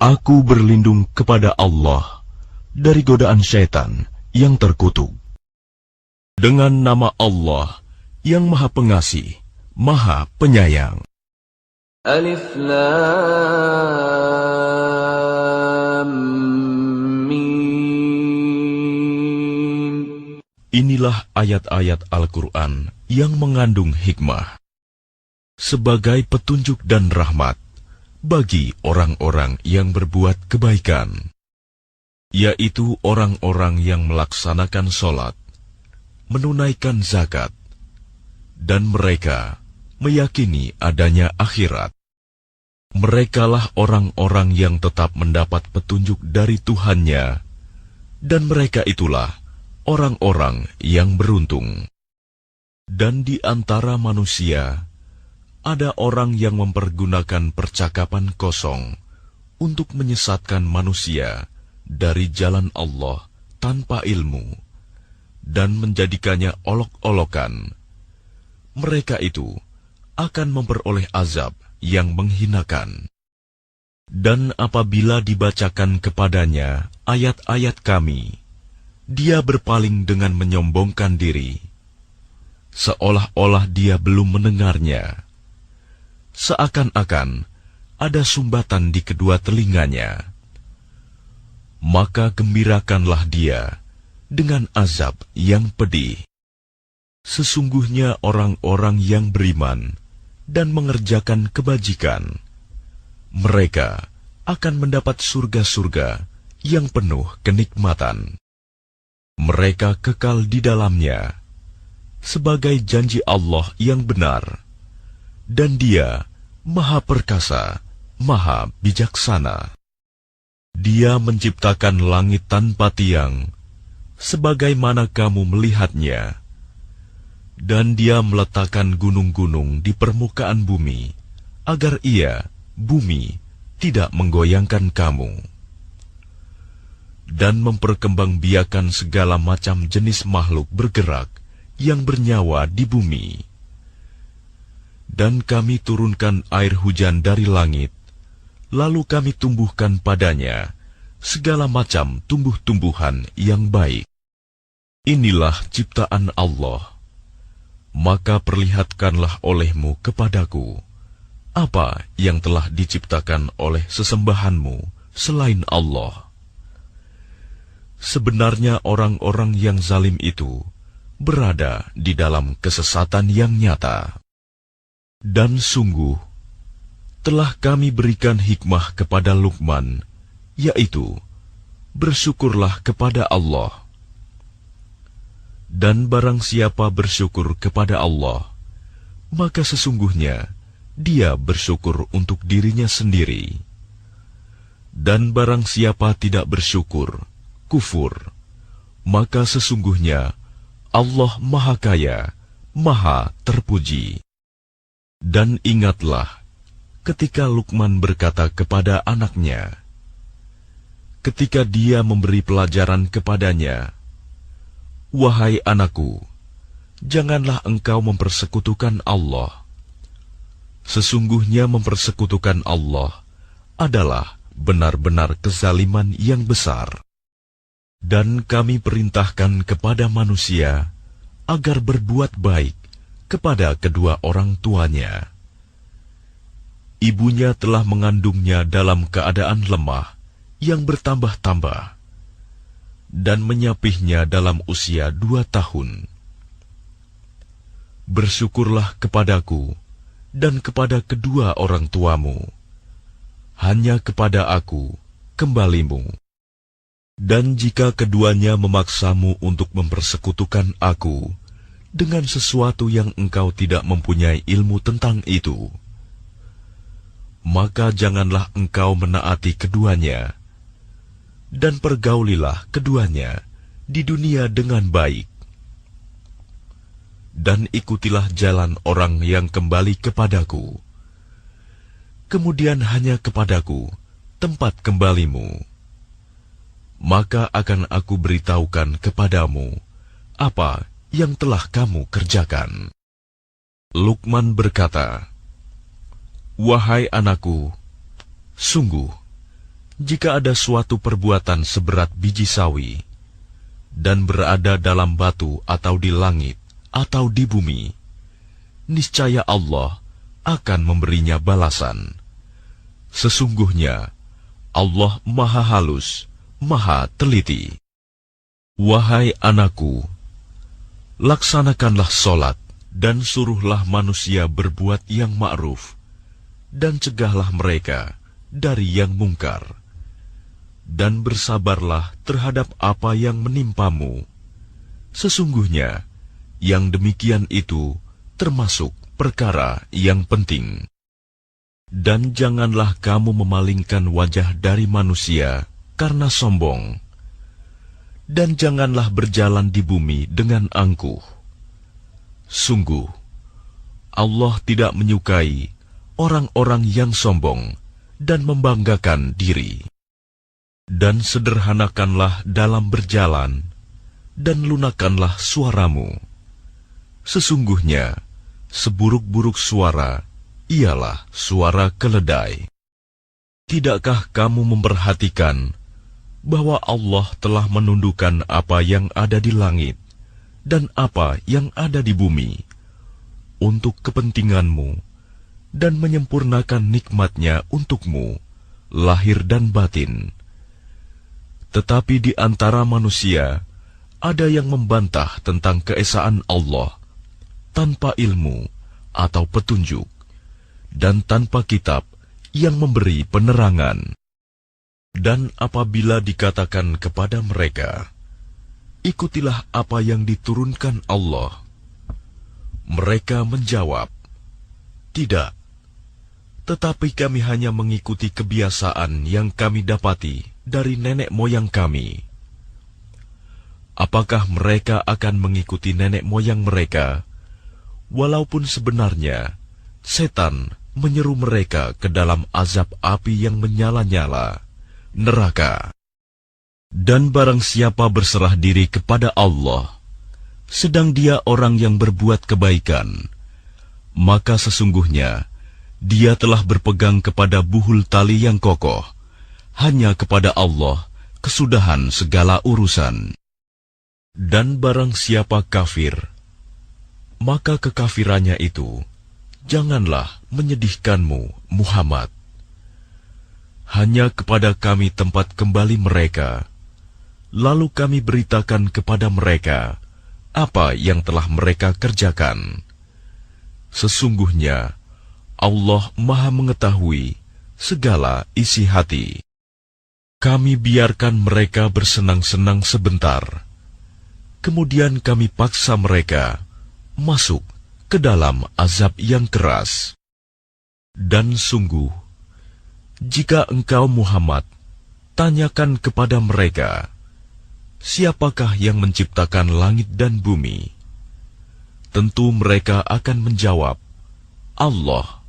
Aku berlindung kepada Allah dari godaan syaitan yang terkutuk. Dengan nama Allah yang Maha Pengasih, Maha Penyayang. Alif Lam Mim. Inilah ayat-ayat Al-Quran yang mengandung hikmah sebagai petunjuk dan rahmat bagi orang-orang yang berbuat kebaikan, yaitu orang-orang yang melaksanakan sholat, menunaikan zakat, dan mereka meyakini adanya akhirat. Merekalah orang-orang yang tetap mendapat petunjuk dari Tuhannya, dan mereka itulah orang-orang yang beruntung. Dan di antara manusia, ada orang yang mempergunakan percakapan kosong untuk menyesatkan manusia dari jalan Allah tanpa ilmu, dan menjadikannya olok-olokan. Mereka itu akan memperoleh azab yang menghinakan. Dan apabila dibacakan kepadanya ayat-ayat kami, dia berpaling dengan menyombongkan diri, seolah-olah dia belum mendengarnya. Seakan-akan ada sumbatan di kedua telinganya. Maka gembirakanlah dia dengan azab yang pedih. Sesungguhnya orang-orang yang beriman dan mengerjakan kebajikan, mereka akan mendapat surga-surga yang penuh kenikmatan. Mereka kekal di dalamnya sebagai janji Allah yang benar, dan Dia Maha Perkasa, Maha Bijaksana. Dia menciptakan langit tanpa tiang, sebagaimana kamu melihatnya, dan Dia meletakkan gunung-gunung di permukaan bumi, agar Ia, bumi, tidak menggoyangkan kamu, dan memperkembangbiakan segala macam jenis makhluk bergerak yang bernyawa di bumi. Dan kami turunkan air hujan dari langit, lalu kami tumbuhkan padanya segala macam tumbuh-tumbuhan yang baik. Inilah ciptaan Allah. Maka perlihatkanlah olehmu kepadaku apa yang telah diciptakan oleh sesembahanmu selain Allah. Sebenarnya orang-orang yang zalim itu berada di dalam kesesatan yang nyata. Dan sungguh, telah kami berikan hikmah kepada Luqman, yaitu, bersyukurlah kepada Allah. Dan barang siapa bersyukur kepada Allah, maka sesungguhnya dia bersyukur untuk dirinya sendiri. Dan barang siapa tidak bersyukur, kufur, maka sesungguhnya Allah Maha Kaya, Maha Terpuji. Dan ingatlah ketika Luqman berkata kepada anaknya, ketika dia memberi pelajaran kepadanya, "Wahai anakku, janganlah engkau mempersekutukan Allah. Sesungguhnya mempersekutukan Allah adalah benar-benar kezaliman yang besar. Dan kami perintahkan kepada manusia agar berbuat baik kepada kedua orang tuanya. Ibunya telah mengandungnya dalam keadaan lemah yang bertambah-tambah, dan menyapihnya dalam usia 2 tahun. Bersyukurlah kepadaku dan kepada kedua orang tuamu. Hanya kepada aku kembalimu. Dan jika keduanya memaksamu untuk mempersekutukan aku dengan sesuatu yang engkau tidak mempunyai ilmu tentang itu, maka janganlah engkau menaati keduanya, dan pergaulilah keduanya di dunia dengan baik. Dan ikutilah jalan orang yang kembali kepadaku. Kemudian hanya kepadaku tempat kembalimu. Maka akan aku beritahukan kepadamu apa yang telah kamu kerjakan." Luqman berkata, "Wahai anakku, sungguh, jika ada suatu perbuatan seberat biji sawi, dan berada dalam batu atau di langit atau di bumi, niscaya Allah akan memberinya balasan. Sesungguhnya Allah Maha Halus, Maha Teliti. Wahai anakku, laksanakanlah sholat dan suruhlah manusia berbuat yang ma'ruf, dan cegahlah mereka dari yang mungkar. Dan bersabarlah terhadap apa yang menimpamu. Sesungguhnya yang demikian itu termasuk perkara yang penting. Dan janganlah kamu memalingkan wajah dari manusia karena sombong. Dan janganlah berjalan di bumi dengan angkuh. Sungguh, Allah tidak menyukai orang-orang yang sombong dan membanggakan diri. Dan sederhanakanlah dalam berjalan, dan lunakanlah suaramu. Sesungguhnya, seburuk-buruk suara ialah suara keledai. Tidakkah kamu memperhatikan bahwa Allah telah menundukkan apa yang ada di langit dan apa yang ada di bumi untuk kepentinganmu dan menyempurnakan nikmat-Nya untukmu, lahir dan batin. Tetapi di antara manusia ada yang membantah tentang keesaan Allah tanpa ilmu atau petunjuk, dan tanpa kitab yang memberi penerangan. Dan apabila dikatakan kepada mereka, ikutilah apa yang diturunkan Allah, mereka menjawab, tidak, tetapi kami hanya mengikuti kebiasaan yang kami dapati dari nenek moyang kami. Apakah mereka akan mengikuti nenek moyang mereka, walaupun sebenarnya setan menyeru mereka ke dalam azab api yang menyala-nyala, neraka. Dan barang siapa berserah diri kepada Allah, sedang dia orang yang berbuat kebaikan, maka sesungguhnya dia telah berpegang kepada buhul tali yang kokoh. Hanya kepada Allah kesudahan segala urusan. Dan barang siapa kafir, maka kekafirannya itu janganlah menyedihkanmu, Muhammad. Hanya kepada kami tempat kembali mereka, lalu kami beritakan kepada mereka apa yang telah mereka kerjakan. Sesungguhnya Allah Maha mengetahui segala isi hati. Kami biarkan mereka bersenang-senang sebentar, kemudian kami paksa mereka masuk ke dalam azab yang keras. Dan sungguh, jika engkau Muhammad tanyakan kepada mereka, siapakah yang menciptakan langit dan bumi? Tentu mereka akan menjawab, Allah.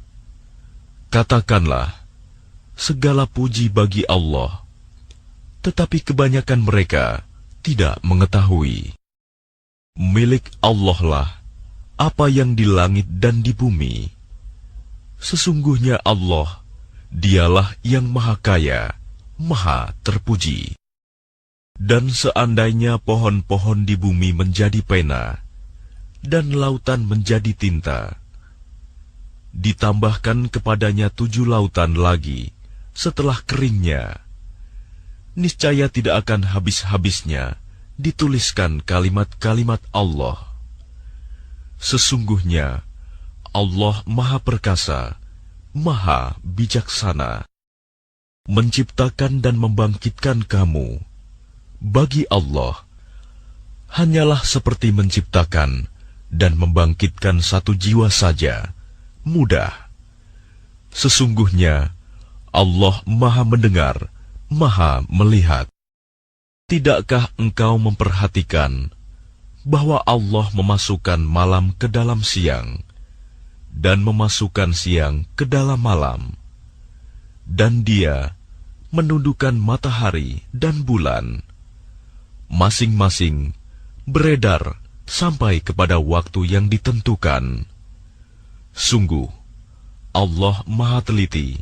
Katakanlah, segala puji bagi Allah, tetapi kebanyakan mereka tidak mengetahui. Milik Allah lah apa yang di langit dan di bumi. Sesungguhnya Allah, Dialah yang Maha Kaya, Maha Terpuji. Dan seandainya pohon-pohon di bumi menjadi pena, dan lautan menjadi tinta, ditambahkan kepadanya 7 lautan lagi setelah keringnya, niscaya tidak akan habis-habisnya dituliskan kalimat-kalimat Allah. Sesungguhnya Allah Maha Perkasa, Maha Bijaksana. Menciptakan dan membangkitkan kamu, bagi Allah, hanyalah seperti menciptakan dan membangkitkan satu jiwa saja, mudah. Sesungguhnya Allah Maha Mendengar, Maha Melihat. Tidakkah engkau memperhatikan bahwa Allah memasukkan malam ke dalam siang dan memasukkan siang ke dalam malam, dan Dia menundukkan matahari dan bulan, masing-masing beredar sampai kepada waktu yang ditentukan. Sungguh, Allah Maha Teliti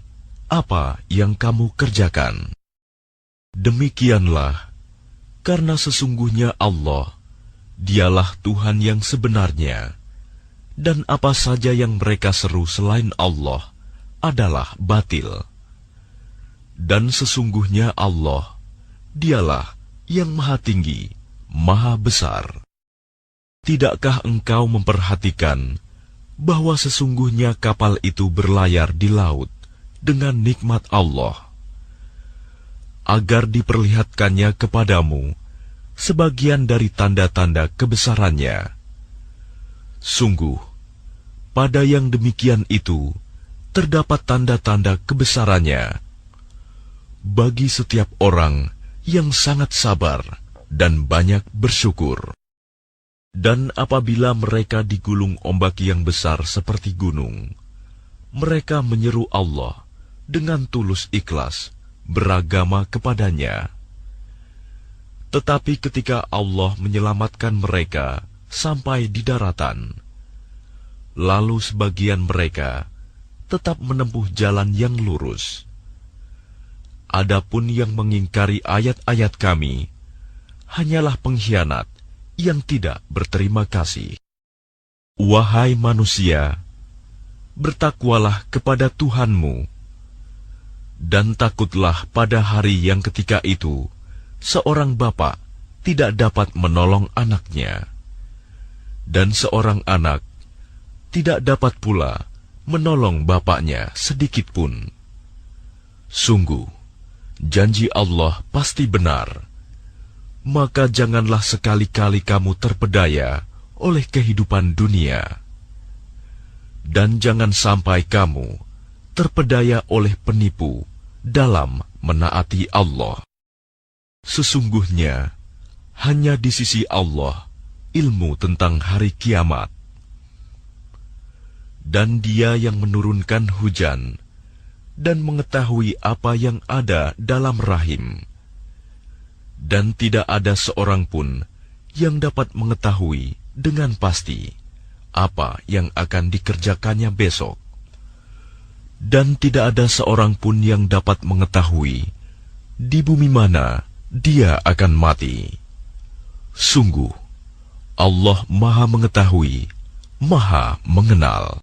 apa yang kamu kerjakan. Demikianlah, karena sesungguhnya Allah, Dialah Tuhan yang sebenarnya, dan apa saja yang mereka seru selain Allah adalah batil. Dan sesungguhnya Allah, Dialah yang Maha Tinggi, Maha Besar. Tidakkah engkau memperhatikan bahwa sesungguhnya kapal itu berlayar di laut dengan nikmat Allah, agar diperlihatkannya kepadamu sebagian dari tanda-tanda kebesarannya? Sungguh, pada yang demikian itu terdapat tanda-tanda kebesarannya bagi setiap orang yang sangat sabar dan banyak bersyukur. Dan apabila mereka digulung ombak yang besar seperti gunung, mereka menyeru Allah dengan tulus ikhlas beragama kepadanya. Tetapi ketika Allah menyelamatkan mereka sampai di daratan, lalu sebagian mereka tetap menempuh jalan yang lurus. Adapun yang mengingkari ayat-ayat Kami, hanyalah pengkhianat yang tidak berterima kasih. Wahai manusia, bertakwalah kepada Tuhanmu, dan takutlah pada hari yang ketika itu seorang bapa tidak dapat menolong anaknya, dan seorang anak tidak dapat pula menolong bapaknya sedikitpun. Sungguh, janji Allah pasti benar. Maka janganlah sekali-kali kamu terpedaya oleh kehidupan dunia, dan jangan sampai kamu terpedaya oleh penipu dalam menaati Allah. Sesungguhnya, hanya di sisi Allah ilmu tentang hari kiamat. Dan Dia yang menurunkan hujan dan mengetahui apa yang ada dalam rahim. Dan tidak ada seorang pun yang dapat mengetahui dengan pasti apa yang akan dikerjakannya besok. Dan tidak ada seorang pun yang dapat mengetahui di bumi mana dia akan mati. Sungguh, Allah Maha Mengetahui, Maha Mengenal.